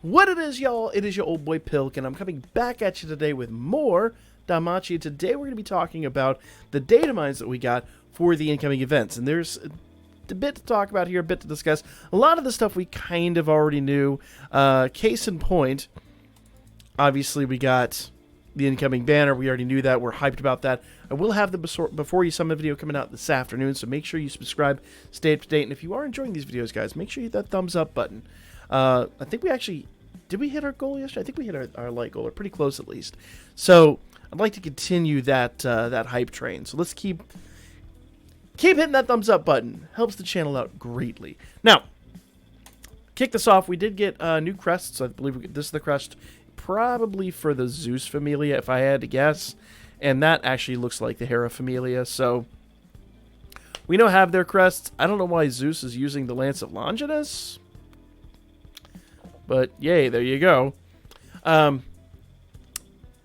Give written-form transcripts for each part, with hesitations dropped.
What it is, y'all? It is your old boy Pilk, and I'm coming back at you today with more Danmachi. Today we're going to be talking about the data mines that we got for the incoming events, and there's a bit to talk about here, a bit to discuss. A lot of the stuff we kind of already knew. Case in point, obviously we got the incoming banner. We already knew that. We're hyped about that. I will have the Before You Summon video coming out this afternoon, so make sure you subscribe, stay up to date, and if you are enjoying these videos, guys, make sure you hit that thumbs up button. I think we actually... Did we hit our goal yesterday? I think we hit our like goal, or pretty close at least. So I'd like to continue that that hype train. So let's keep hitting that thumbs up button. Helps the channel out greatly. Now, kick this off. We did get new crests. I believe this is the crest probably for the Zeus Familia, if I had to guess. And that actually looks like the Hera Familia. So we now have their crests. I don't know why Zeus is using the Lance of Longinus. But, yay, there you go.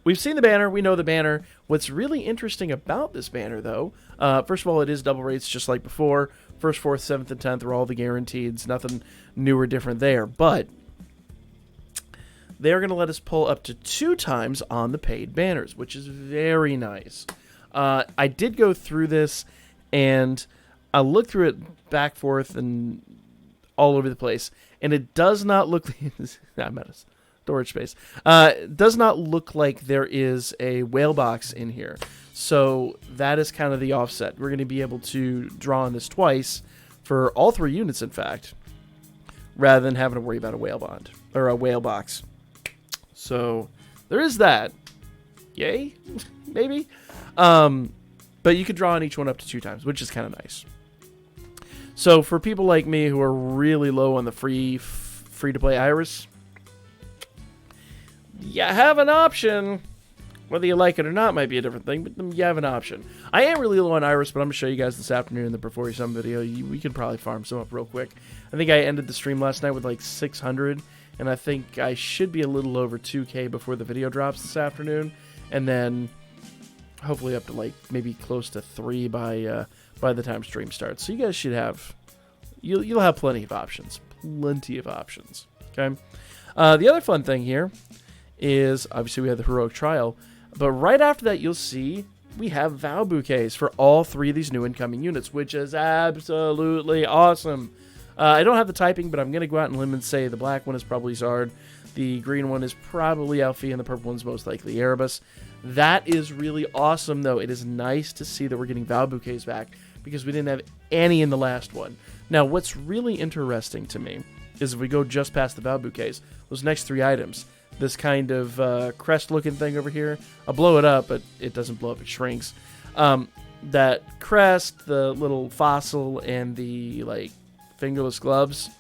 We've seen the banner. We know the banner. What's really interesting about this banner, though, first of all, it is double rates just like before. 1st, 4th, 7th, and 10th are all the guaranteeds. Nothing new or different there. But they're going to let us pull up to 2 times on the paid banners, which is very nice. I did go through this, and I looked through it back, forth, and all over the place. And it does not look like... I'm at a storage space. It does not look like there is a whale box in here. So that is kind of the offset. We're going to be able to draw on this twice for all 3 units, in fact, rather than having to worry about a whale bond or a whale box. So there is that. Yay? Maybe? But you could draw on each one up to 2 times, which is kind of nice. So for people like me who are really low on the free-to-play Iris, you have an option. Whether you like it or not might be a different thing, but you have an option. I am really low on Iris, but I'm going to show you guys this afternoon in the Before You Summon video. We can probably farm some up real quick. I think I ended the stream last night with like 600, and I think I should be a little over 2K before the video drops this afternoon, and then hopefully up to like maybe close to 3 by the time stream starts. So you guys should have, you'll have plenty of options. Plenty of options. Okay. The other fun thing here is, obviously we have the Heroic Trial, but right after that you'll see we have Val Bouquets for all 3 of these new incoming units, which is absolutely awesome. I don't have the typing, but I'm going to go out on limb and say the black one is probably Zard, the green one is probably Alfie, and the purple one's most likely Erebus. That is really awesome, though. It is nice to see that we're getting Val Bouquets back, because we didn't have any in the last one. Now, what's really interesting to me is if we go just past the Val Bouquets, those next 3 items, this kind of crest-looking thing over here, I'll blow it up, but it doesn't blow up, it shrinks. That crest, the little fossil, and the, like, fingerless gloves.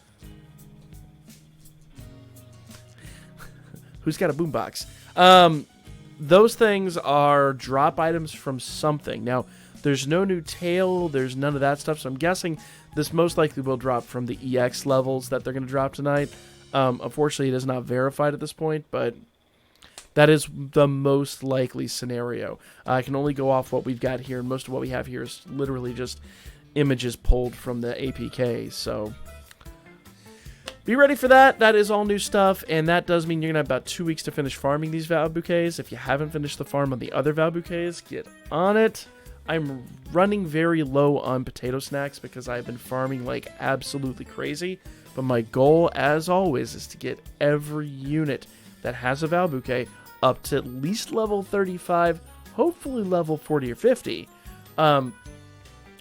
Who's got a boombox? Those things are drop items from something. Now, there's no new tail, there's none of that stuff, so I'm guessing this most likely will drop from the EX levels that they're going to drop tonight. Unfortunately, it is not verified at this point, but that is the most likely scenario. I can only go off what we've got here, and most of what we have here is literally just images pulled from the APK, so be ready for that. That is all new stuff, and that does mean you're going to have about 2 weeks to finish farming these Val Bouquets. If you haven't finished the farm on the other Val Bouquets, get on it. I'm running very low on potato snacks because I've been farming like absolutely crazy, but my goal, as always, is to get every unit that has a Val Bouquet up to at least level 35, hopefully level 40 or 50.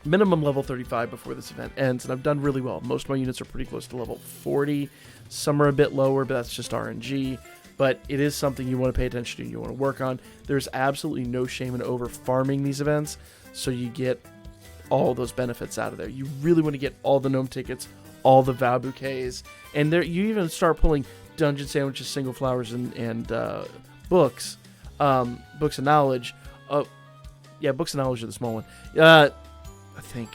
Minimum level 35 before this event ends, and I've done really well. Most of my units are pretty close to level 40. Some are a bit lower, but that's just RNG. But it is something you want to pay attention to, you want to work on. There's absolutely no shame in over farming these events, so you get all those benefits out of there. You really want to get all the gnome tickets, all the Val Bouquets, and there you even start pulling dungeon sandwiches, single flowers, and books. Books of knowledge. Yeah, books of knowledge are the small one. I think,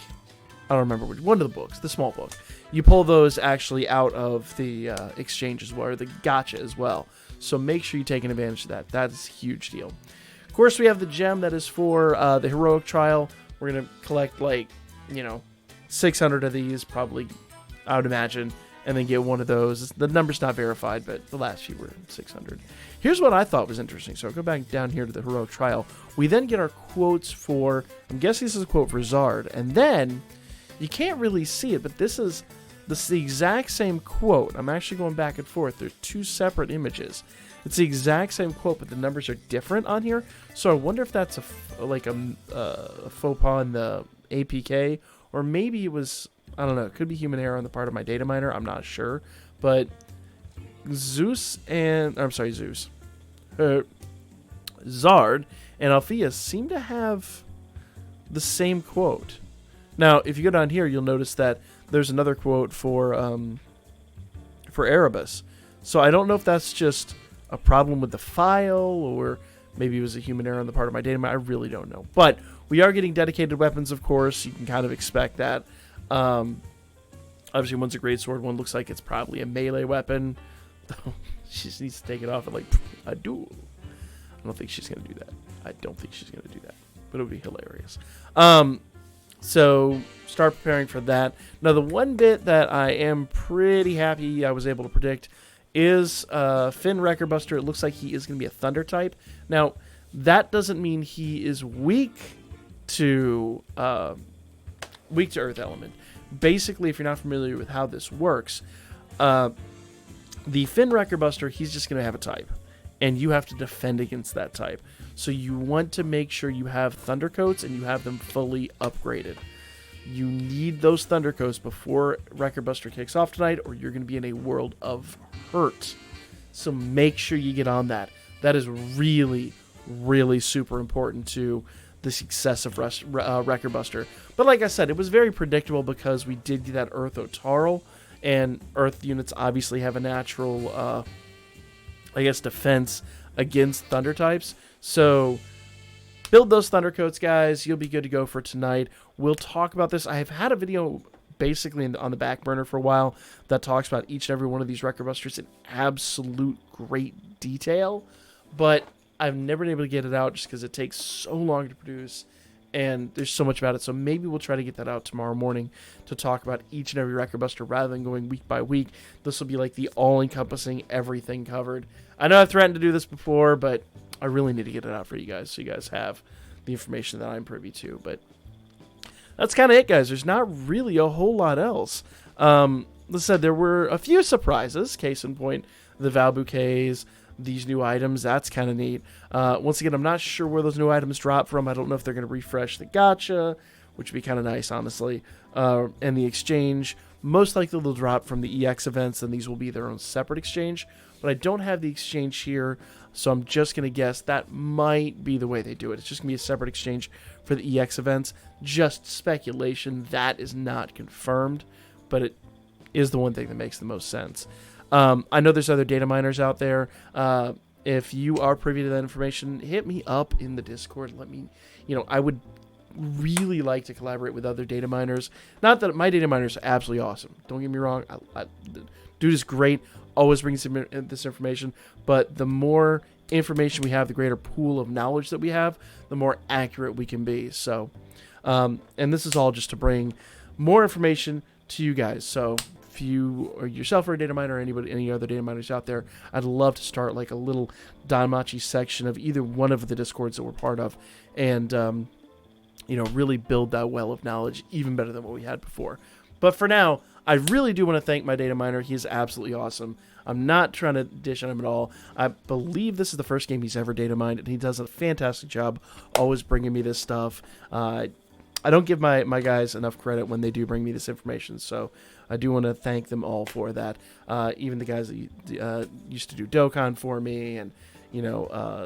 I don't remember which one of the books, the small book. You pull those actually out of the exchange as well, or the gacha as well. So make sure you're taking advantage of that. That is a huge deal. Of course, we have the gem that is for the Heroic Trial. We're going to collect, like, 600 of these, probably, I would imagine. and then get one of those. The number's not verified, but the last few were 600. Here's what I thought was interesting. So I'll go back down here to the heroic trial. We then get our quotes for, I'm guessing this is a quote for Zard, and then you can't really see it, but this is the exact same quote. I'm actually going back and forth. They're two separate images. It's the exact same quote, but the numbers are different on here. So I wonder if that's a faux pas in the APK, or maybe it was, I don't know, it could be human error on the part of my data miner. I'm not sure. But Zard and Althea seem to have the same quote. Now, if you go down here, you'll notice that there's another quote for Erebus. So I don't know if that's just a problem with the file, or maybe it was a human error on the part of my data miner. I really don't know. But we are getting dedicated weapons, of course. You can kind of expect that. Obviously, one's a greatsword. One looks like it's probably a melee weapon. She just needs to take it off and, like, a duel. I don't think she's going to do that. I don't think she's going to do that. But it would be hilarious. So start preparing for that. Now, the one bit that I am pretty happy I was able to predict is Finn Wrecker Buster. It looks like he is going to be a Thunder type. Now, that doesn't mean he is weak to Earth Element. Basically, if you're not familiar with how this works, the Finn Wrecker Buster, he's just going to have a type, and you have to defend against that type. So you want to make sure you have Thunder Coats and you have them fully upgraded. You need those Thunder Coats before Wrecker Buster kicks off tonight, or you're going to be in a world of hurt. So make sure you get on that. That is really, really super important to the success of Wrecker Buster. But like I said, it was very predictable because we did get that Earth Otaral, and Earth units obviously have a natural, defense against Thunder types. So build those Thunder Coats, guys. You'll be good to go for tonight. We'll talk about this. I have had a video basically on the back burner for a while that talks about each and every one of these Wrecker Busters in absolute great detail, but I've never been able to get it out just because it takes so long to produce, and there's so much about it. So maybe we'll try to get that out tomorrow morning to talk about each and every Wrecker Buster rather than going week by week. This will be like the all-encompassing everything covered. I know I've threatened to do this before, but I really need to get it out for you guys so you guys have the information that I'm privy to. But that's kind of it, guys. There's not really a whole lot else. Like I said, there were a few surprises. Case in point, the Val Bouquets, these new items. That's kind of neat. Once again, I'm not sure where those new items drop from. I don't know if they're going to refresh the gacha, which would be kind of nice, honestly. And the exchange, most likely they'll drop from the EX events, and these will be their own separate exchange. But I don't have the exchange here, so I'm just going to guess that might be the way they do it. It's just going to be a separate exchange for the EX events. Just speculation. That is not confirmed, but it is the one thing that makes the most sense. I know there's other data miners out there. If you are privy to that information, hit me up in the Discord. Let me, I would really like to collaborate with other data miners. Not that my data miners are absolutely awesome. Don't get me wrong. Dude is great. Always brings this information. But the more information we have, the greater pool of knowledge that we have, the more accurate we can be. So, and this is all just to bring more information to you guys. So if you or yourself are a data miner or any other data miners out there, I'd love to start like a little Danmachi section of either one of the Discords that we're part of, and really build that well of knowledge even better than what we had before. But for now, I really do want to thank my data miner. He's absolutely awesome. I'm not trying to dish on him at all. I believe this is the first game he's ever data mined, and he does a fantastic job always bringing me this stuff. I don't give my guys enough credit when they do bring me this information, so I do want to thank them all for that. Even the guys that used to do Dokkan for me, and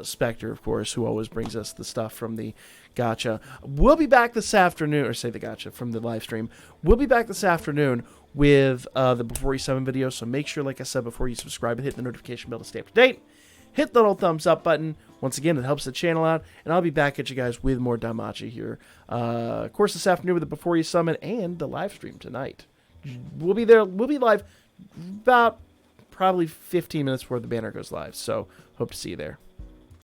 Spectre, of course, who always brings us the stuff from the gacha. We'll be back this afternoon, or say the gacha from the live stream. We'll be back this afternoon with the Before You Summon video, so make sure, like I said before, you subscribe and hit the notification bell to stay up to date. Hit that old thumbs up button. Once again, it helps the channel out, and I'll be back at you guys with more Danmachi here. Of course, this afternoon with the Before You Summon and the live stream tonight. We'll be there. We'll be live about probably 15 minutes before the banner goes live, so hope to see you there.